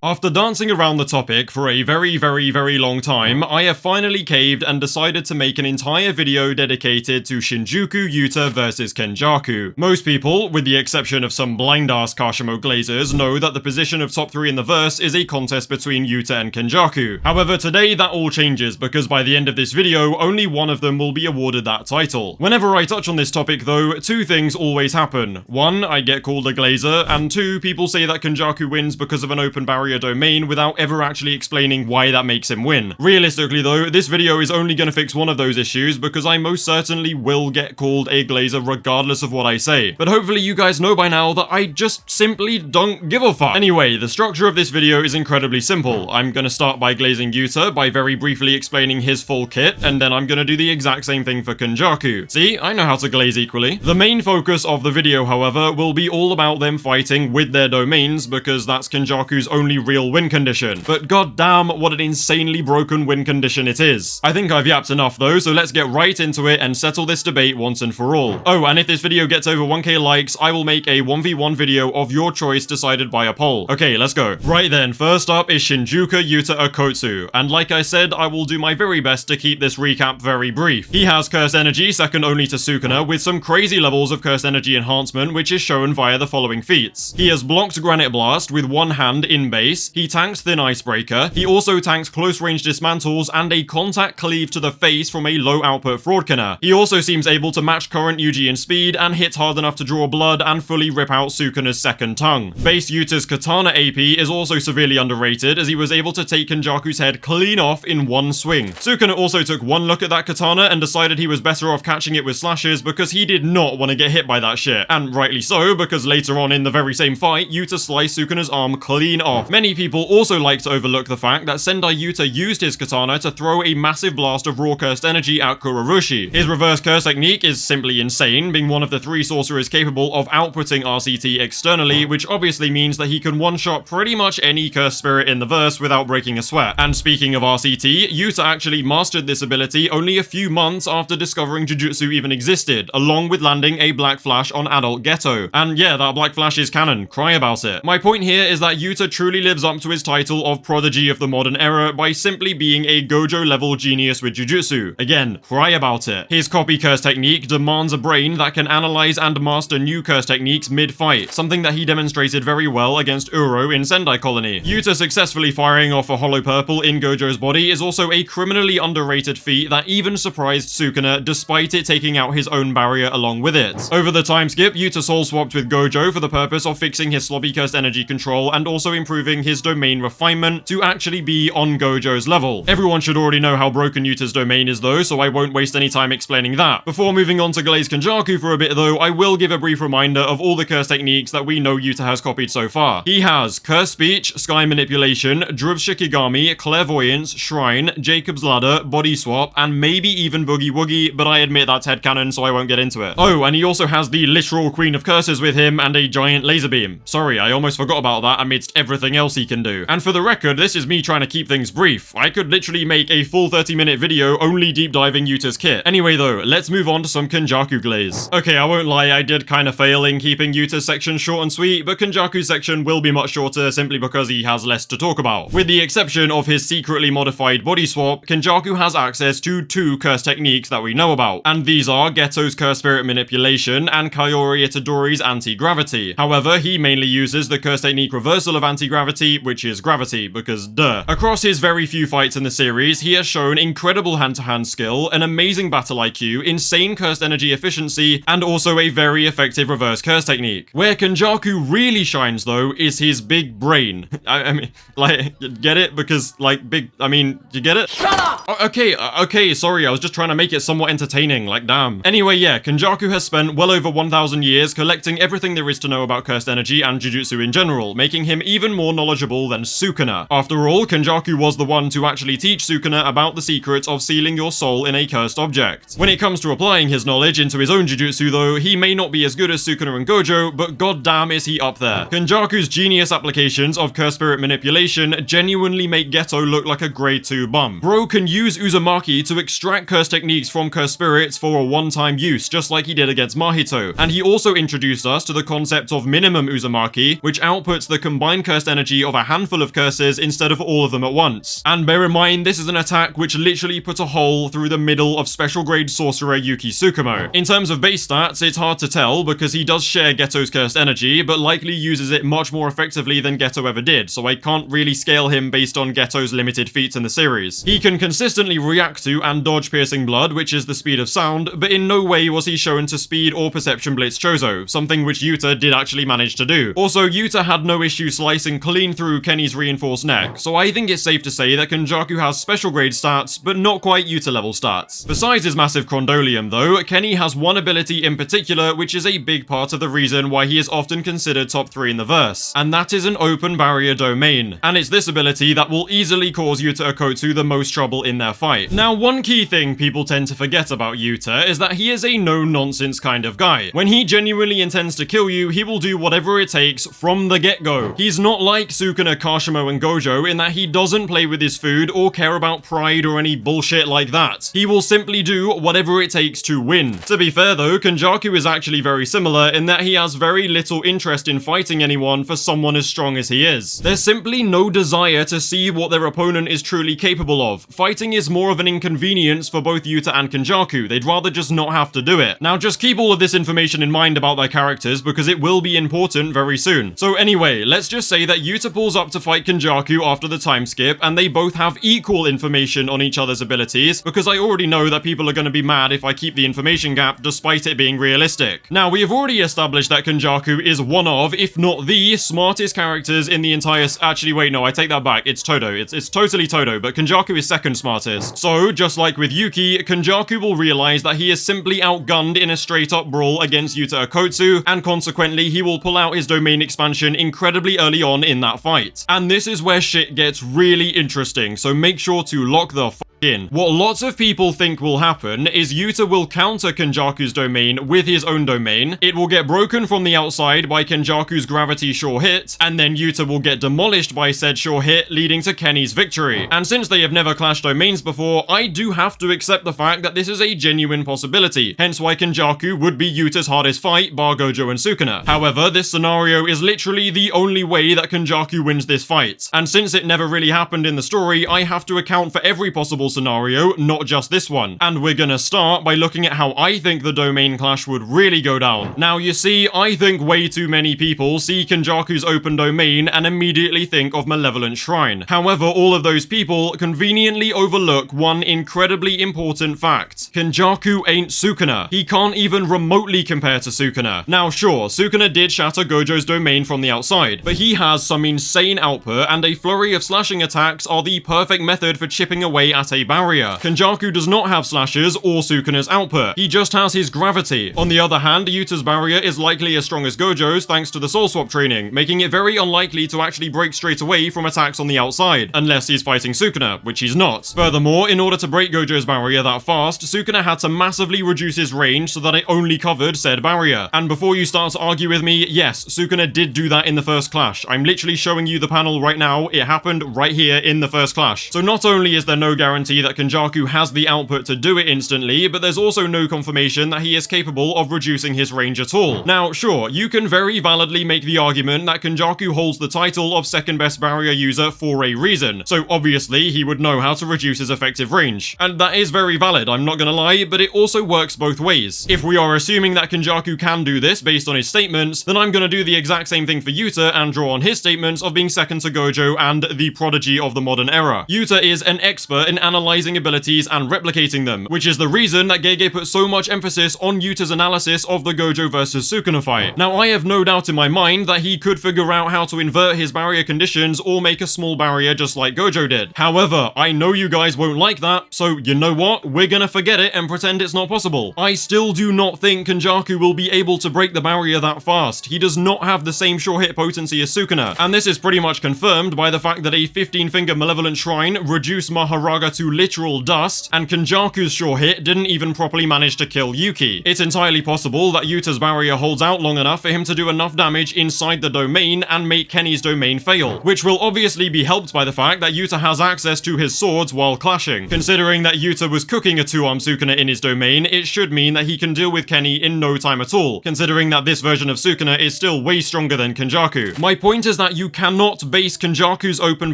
After dancing around the topic for a very long time, I have finally caved and decided to make an entire video dedicated to Shinjuku Yuta versus Kenjaku. Most people, with the exception of some blind-ass Kashimo Glazers, know that the position of top 3 in the verse is a contest between Yuta and Kenjaku. However, today that all changes because by the end of this video, only one of them will be awarded that title. Whenever I touch on this topic though, two things always happen. One, I get called a Glazer, and two, people say that Kenjaku wins because of an open barrier domain without ever actually explaining why that makes him win. Realistically though, this video is only gonna fix one of those issues because I most certainly will get called a Glazer regardless of what I say. But hopefully you guys know by now that I just simply don't give a fuck. Anyway, the structure of this video is incredibly simple. I'm gonna start by glazing Yuta by very briefly explaining his full kit, and then I'm gonna do the exact same thing for Kenjaku. See, I know how to glaze equally. The main focus of the video, however, will be all about them fighting with their domains because that's Kenjaku's only real win condition. But goddamn, what an insanely broken win condition it is. I think I've yapped enough though, so let's get right into it and settle this debate once and for all. Oh, and if this video gets over 1k likes, I will make a 1v1 video of your choice decided by a poll. Okay, let's go. Right then, first up is Shinjuku Yuta Okotsu, and like I said, I will do my very best to keep this recap very brief. He has Cursed Energy, second only to Sukuna, with some crazy levels of Cursed Energy enhancement, which is shown via the following feats. He has blocked Granite Blast with one hand in base, he tanks Thin Icebreaker, he also tanks close range dismantles and a contact cleave to the face from a low output Fraudkiner. He also seems able to match current Yuji in speed and hit hard enough to draw blood and fully rip out Sukuna's second tongue. Base Yuta's Katana AP is also severely underrated as he was able to take Kenjaku's head clean off in one swing. Sukuna also took one look at that katana and decided he was better off catching it with slashes because he did not want to get hit by that shit. And rightly so, because later on in the very same fight, Yuta sliced Sukuna's arm clean off. Many people also like to overlook the fact that Sendai Yuta used his katana to throw a massive blast of raw cursed energy at Kurorushi. His reverse curse technique is simply insane, being one of the 3 sorcerers capable of outputting RCT externally, which obviously means that he can one-shot pretty much any cursed spirit in the verse without breaking a sweat. And speaking of RCT, Yuta actually mastered this ability only a few months after discovering Jujutsu even existed, along with landing a Black Flash on Adult Ghetto. And yeah, that Black Flash is canon, cry about it. My point here is that Yuta truly lives up to his title of Prodigy of the Modern Era by simply being a Gojo level genius with Jujutsu. Again, cry about it. His copy curse technique demands a brain that can analyze and master new curse techniques mid-fight, something that he demonstrated very well against Uro in Sendai Colony. Yuta successfully firing off a hollow purple in Gojo's body is also a criminally underrated feat that even surprised Sukuna despite it taking out his own barrier along with it. Over the time skip, Yuta soul swapped with Gojo for the purpose of fixing his sloppy cursed energy control and also improving his domain refinement to actually be on Gojo's level. Everyone should already know how broken Yuta's domain is though, so I won't waste any time explaining that. Before moving on to Glaze Kenjaku for a bit though, I will give a brief reminder of all the curse techniques that we know Yuta has copied so far. He has Curse Speech, Sky Manipulation, Druv's Shikigami, Clairvoyance, Shrine, Jacob's Ladder, Body Swap, and maybe even Boogie Woogie, but I admit that's headcanon so I won't get into it. Oh, and he also has the literal Queen of Curses with him and a giant laser beam. Sorry, I almost forgot about that amidst everything else he can do. And for the record, this is me trying to keep things brief. I could literally make a full 30-minute video only deep diving Yuta's kit. Anyway though, let's move on to some Kenjaku Glaze. Okay, I won't lie, I did kind of fail in keeping Yuta's section short and sweet, but Kenjaku's section will be much shorter simply because he has less to talk about. With the exception of his secretly modified body swap, Kenjaku has access to 2 curse techniques that we know about, and these are Geto's Curse Spirit Manipulation and Kaori Itadori's Anti-Gravity. However, he mainly uses the curse technique Reversal of Anti-Gravity, which is gravity, because duh. Across his very few fights in the series, he has shown incredible hand-to-hand skill, an amazing battle IQ, insane cursed energy efficiency, and also a very effective reverse curse technique. Where Kenjaku really shines though is his big brain. I mean, like, get it? Because, like, big, I mean, you get it? Shut up! Okay, sorry, I was just trying to make it somewhat entertaining, like, damn. Anyway, yeah, Kenjaku has spent well over 1,000 years collecting everything there is to know about cursed energy and Jujutsu in general, making him even more knowledgeable than Sukuna. After all, Kenjaku was the one to actually teach Sukuna about the secret of sealing your soul in a cursed object. When it comes to applying his knowledge into his own Jujutsu though, he may not be as good as Sukuna and Gojo, but goddamn is he up there. Kenjaku's genius applications of Curse Spirit Manipulation genuinely make Geto look like a grade 2 bum. Bro can use Uzumaki to extract curse techniques from cursed spirits for a one-time use, just like he did against Mahito. And he also introduced us to the concept of minimum Uzumaki, which outputs the combined cursed energy energy of a handful of curses instead of all of them at once. And bear in mind, this is an attack which literally put a hole through the middle of special grade sorcerer Yuki Tsukumo. In terms of base stats, it's hard to tell because he does share Geto's cursed energy, but likely uses it much more effectively than Geto ever did, so I can't really scale him based on Geto's limited feats in the series. He can consistently react to and dodge piercing blood, which is the speed of sound, but in no way was he shown to speed or perception blitz Choso, something which Yuta did actually manage to do. Also, Yuta had no issue slicing clean through Kenny's reinforced neck, so I think it's safe to say that Kenjaku has special grade stats, but not quite Yuta level stats. Besides his massive Crondolium though, Kenny has one ability in particular which is a big part of the reason why he is often considered top 3 in the verse, and that is an open barrier domain. And it's this ability that will easily cause Yuta Okkotsu the most trouble in their fight. Now, one key thing people tend to forget about Yuta is that he is a no-nonsense kind of guy. When he genuinely intends to kill you, he will do whatever it takes from the get-go. He's not like Sukuna, Kashimo, and Gojo in that he doesn't play with his food or care about pride or any bullshit like that. He will simply do whatever it takes to win. To be fair though, Kenjaku is actually very similar in that he has very little interest in fighting anyone for someone as strong as he is. There's simply no desire to see what their opponent is truly capable of. Fighting is more of an inconvenience for both Yuta and Kenjaku. They'd rather just not have to do it. Now just keep all of this information in mind about their characters because it will be important very soon. So anyway, let's just say that Yuta pulls up to fight Kenjaku after the time skip and they both have equal information on each other's abilities because I already know that people are going to be mad if I keep the information gap despite it being realistic. Now we have already established that Kenjaku is one of, if not the, smartest characters in the entire... Actually wait, no, I take that back. It's Todo. It's totally Todo, but Kenjaku is second smartest. So, just like with Yuki, Kenjaku will realize that he is simply outgunned in a straight up brawl against Yuta Okkotsu, and consequently he will pull out his domain expansion incredibly early on in that fight. And this is where shit gets really interesting, so make sure to lock the in. What lots of people think will happen is Yuta will counter Kenjaku's domain with his own domain, it will get broken from the outside by Kenjaku's gravity sure hit, and then Yuta will get demolished by said sure hit, leading to Kenny's victory. And since they have never clashed domains before, I do have to accept the fact that this is a genuine possibility, hence why Kenjaku would be Yuta's hardest fight, bar Gojo and Sukuna. However, this scenario is literally the only way that Kenjaku wins this fight, and since it never really happened in the story, I have to account for every possible scenario, not just this one. And we're gonna start by looking at how I think the domain clash would really go down. Now you see, I think way too many people see Kenjaku's open domain and immediately think of Malevolent Shrine. However, all of those people conveniently overlook one incredibly important fact. Kenjaku ain't Sukuna. He can't even remotely compare to Sukuna. Now sure, Sukuna did shatter Gojo's domain from the outside, but he has some insane output and a flurry of slashing attacks are the perfect method for chipping away at a barrier. Kenjaku does not have slashes or Sukuna's output. He just has his gravity. On the other hand, Yuta's barrier is likely as strong as Gojo's thanks to the soul swap training, making it very unlikely to actually break straight away from attacks on the outside, unless he's fighting Sukuna, which he's not. Furthermore, in order to break Gojo's barrier that fast, Sukuna had to massively reduce his range so that it only covered said barrier. And before you start to argue with me, yes, Sukuna did do that in the first clash. I'm literally showing you the panel right now. It happened right here in the first clash. So not only is there no guarantee that Kenjaku has the output to do it instantly, but there's also no confirmation that he is capable of reducing his range at all. Now, sure, you can very validly make the argument that Kenjaku holds the title of second best barrier user for a reason, so obviously he would know how to reduce his effective range. And that is very valid, I'm not gonna lie, but it also works both ways. If we are assuming that Kenjaku can do this based on his statements, then I'm gonna do the exact same thing for Yuta and draw on his statements of being second to Gojo and the prodigy of the modern era. Yuta is an expert in analyzing abilities and replicating them, which is the reason that Gege put so much emphasis on Yuta's analysis of the Gojo versus Sukuna fight. Now, I have no doubt in my mind that he could figure out how to invert his barrier conditions or make a small barrier just like Gojo did. However, I know you guys won't like that, so you know what? We're gonna forget it and pretend it's not possible. I still do not think Kenjaku will be able to break the barrier that fast. He does not have the same sure hit potency as Sukuna, and this is pretty much confirmed by the fact that a 15-finger Malevolent Shrine reduced Maharaga to to literal dust, and Kenjaku's sure hit didn't even properly manage to kill Yuki. It's entirely possible that Yuta's barrier holds out long enough for him to do enough damage inside the domain and make Kenny's domain fail, which will obviously be helped by the fact that Yuta has access to his swords while clashing. Considering that Yuta was cooking a 2-arm Sukuna in his domain, it should mean that he can deal with Kenny in no time at all, considering that this version of Sukuna is still way stronger than Kenjaku. My point is that you cannot base Kenjaku's open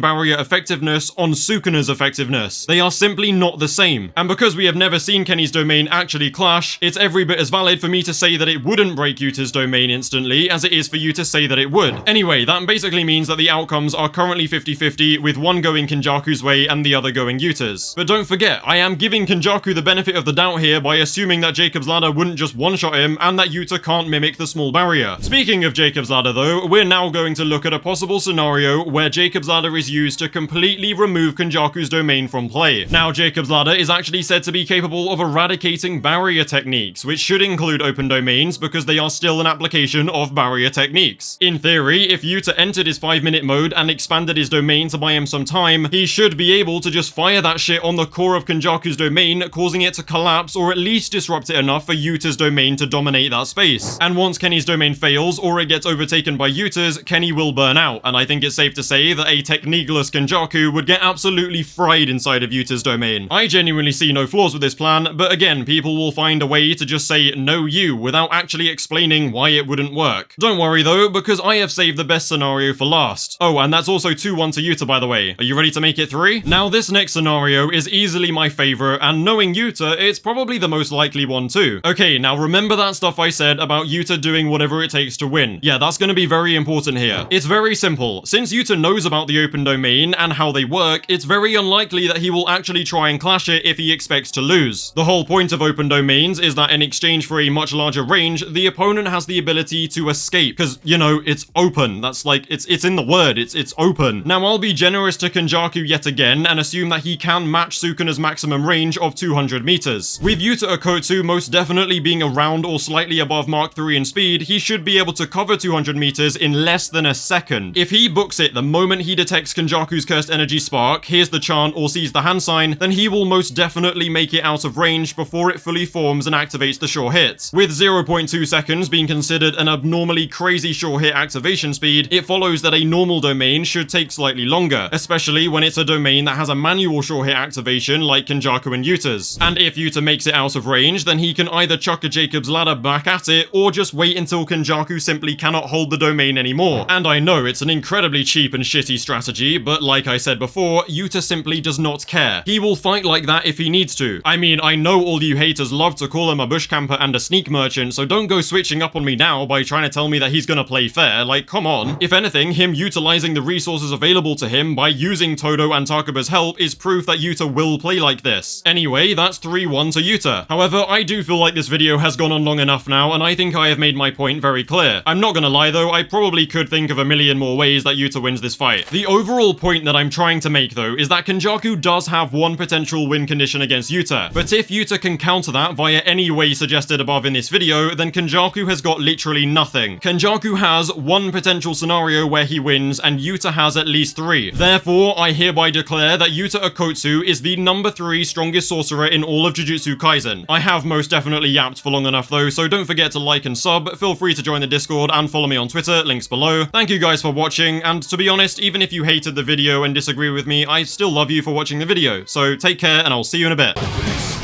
barrier effectiveness on Sukuna's effectiveness. They are simply not the same. And because we have never seen Kenny's domain actually clash, it's every bit as valid for me to say that it wouldn't break Yuta's domain instantly as it is for you to say that it would. Anyway, that basically means that the outcomes are currently 50-50, with one going Kenjaku's way and the other going Yuta's. But don't forget, I am giving Kenjaku the benefit of the doubt here by assuming that Jacob's Ladder wouldn't just one-shot him and that Yuta can't mimic the small barrier. Speaking of Jacob's Ladder though, we're now going to look at a possible scenario where Jacob's Ladder is used to completely remove Kenjaku's domain from play. Now, Jacob's Ladder is actually said to be capable of eradicating barrier techniques, which should include open domains because they are still an application of barrier techniques. In theory, if Yuta entered his 5-minute mode and expanded his domain to buy him some time, he should be able to just fire that shit on the core of Kenjaku's domain, causing it to collapse or at least disrupt it enough for Yuta's domain to dominate that space. And once Kenny's domain fails or it gets overtaken by Yuta's, Kenny will burn out, and I think it's safe to say that a techniqueless Kenjaku would get absolutely fried inside of Yuta's domain. I genuinely see no flaws with this plan, but again, people will find a way to just say no you without actually explaining why it wouldn't work. Don't worry though, because I have saved the best scenario for last. Oh, and that's also 2-1 to Yuta, by the way. Are you ready to make it 3? Now, this next scenario is easily my favorite, and knowing Yuta, it's probably the most likely one too. Okay, now remember that stuff I said about Yuta doing whatever it takes to win. Yeah, that's gonna be very important here. It's very simple. Since Yuta knows about the open domain and how they work, it's very unlikely that he will actually try and clash it if he expects to lose. The whole point of open domains is that in exchange for a much larger range, the opponent has the ability to escape, because, you know, it's open. That's like, it's in the word, it's open. Now, I'll be generous to Kenjaku yet again and assume that he can match Sukuna's maximum range of 200 meters. With Yuta Okotsu most definitely being around or slightly above Mark 3 in speed, he should be able to cover 200 meters in less than a second. If he books it the moment he detects Kenjaku's cursed energy spark, hears the chant or sees the hand sign, then he will most definitely make it out of range before it fully forms and activates the sure hit. With 0.2 seconds being considered an abnormally crazy sure hit activation speed, it follows that a normal domain should take slightly longer, especially when it's a domain that has a manual sure hit activation like Kenjaku and Yuta's. And if Yuta makes it out of range, then he can either chuck a Jacob's Ladder back at it, or just wait until Kenjaku simply cannot hold the domain anymore. And I know it's an incredibly cheap and shitty strategy, but like I said before, Yuta simply does not care. He will fight like that if he needs to. I mean, I know all you haters love to call him a Bushcamper and a sneak merchant, so don't go switching up on me now by trying to tell me that he's gonna play fair. Like, come on. If anything, him utilizing the resources available to him by using Todo and Takuba's help is proof that Yuta will play like this. Anyway, that's 3-1 to Yuta. However, I do feel like this video has gone on long enough now, and I think I have made my point very clear. I'm not gonna lie though, I probably could think of a million more ways that Yuta wins this fight. The overall point that I'm trying to make though is that Kenjaku does have one potential win condition against Yuta, but if Yuta can counter that via any way suggested above in this video, then Kenjaku has got literally nothing. Kenjaku has one potential scenario where he wins, and Yuta has at least 3. Therefore, I hereby declare that Yuta Okotsu is the number 3 strongest sorcerer in all of Jujutsu Kaisen. I have most definitely yapped for long enough though, so don't forget to like and sub, feel free to join the Discord and follow me on Twitter, links below. Thank you guys for watching, and to be honest, even if you hated the video and disagree with me, I still love you for watching the video, so take care and I'll see you in a bit.